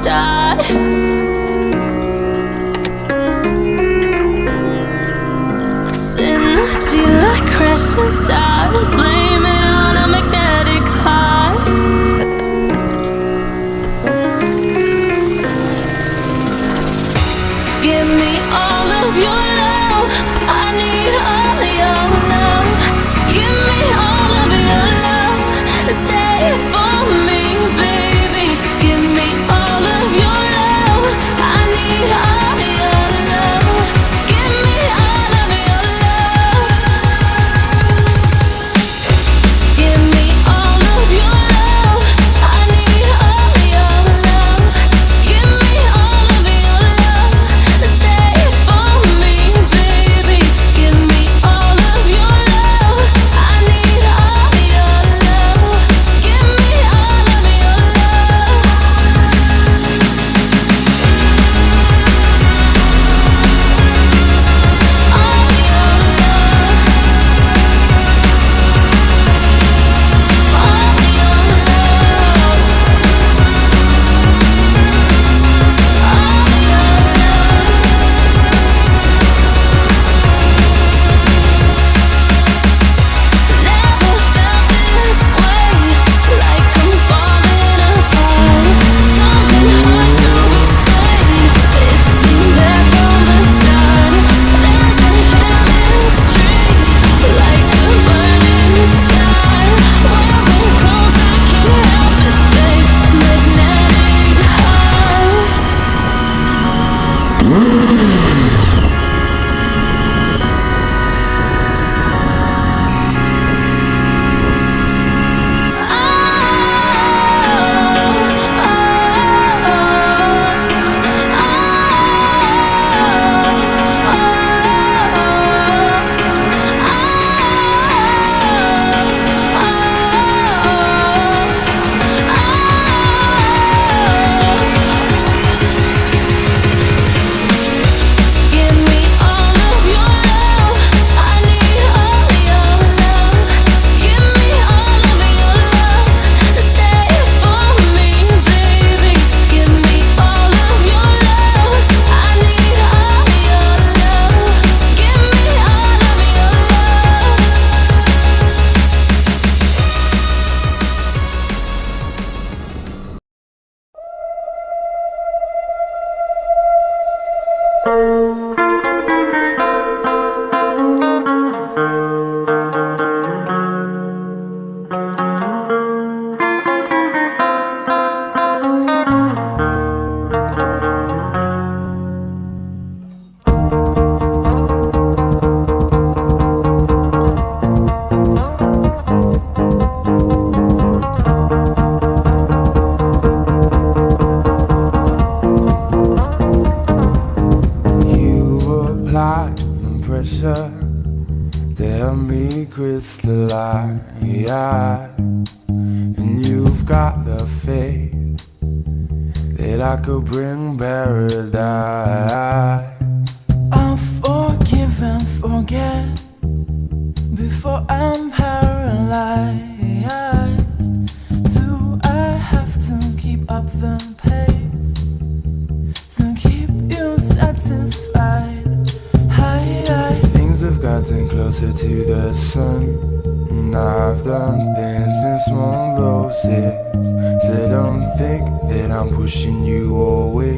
start. Synergy like crashing stars, blame it on our magnetic hearts. Give me all of your love, I need all of your love. Give me all of your love, stay for me, baby. Give me all of your love, I need all of your love. Give me all of your love. Give me all of your love, I need all of your love. Give me all of your love, stay for me, baby. Give me all of your love, I need all of your love. Give me all of your love. All your Never felt this way, like I'm falling apart. Something hard to explain, it's been there from the start. There's a chemistry, like a burning sky. When we're close, I can't help it, babe. Magnetic heart. Give me all of your love, I need all of your love. Give me all of your love, stay for me, baby. Give me all of your love, I need all of your love. Give me all of your love. You apply the pressure to help me crystallize, and you've got the faith that I could bring paradise. I'll forgive and forget before I'm paralyzed. Do I have to keep up the pace to keep you satisfied? Things have gotten closer to the sun, and I've done things in small doses. So don't think that I'm pushing you away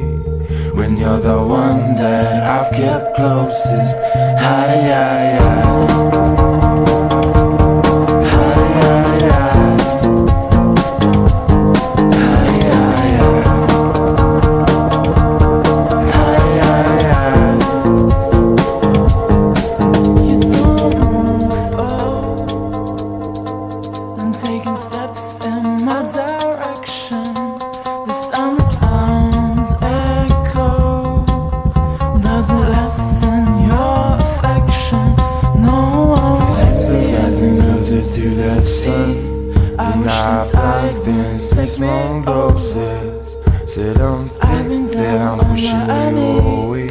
when you're the one that I've kept closest. You don't move slow and taking steps in my direction. The sounds echo. Does it lessen your affection? No, Things have gotten closer to the sun, and I've done things in small doses. So don't think that I'm pushing you away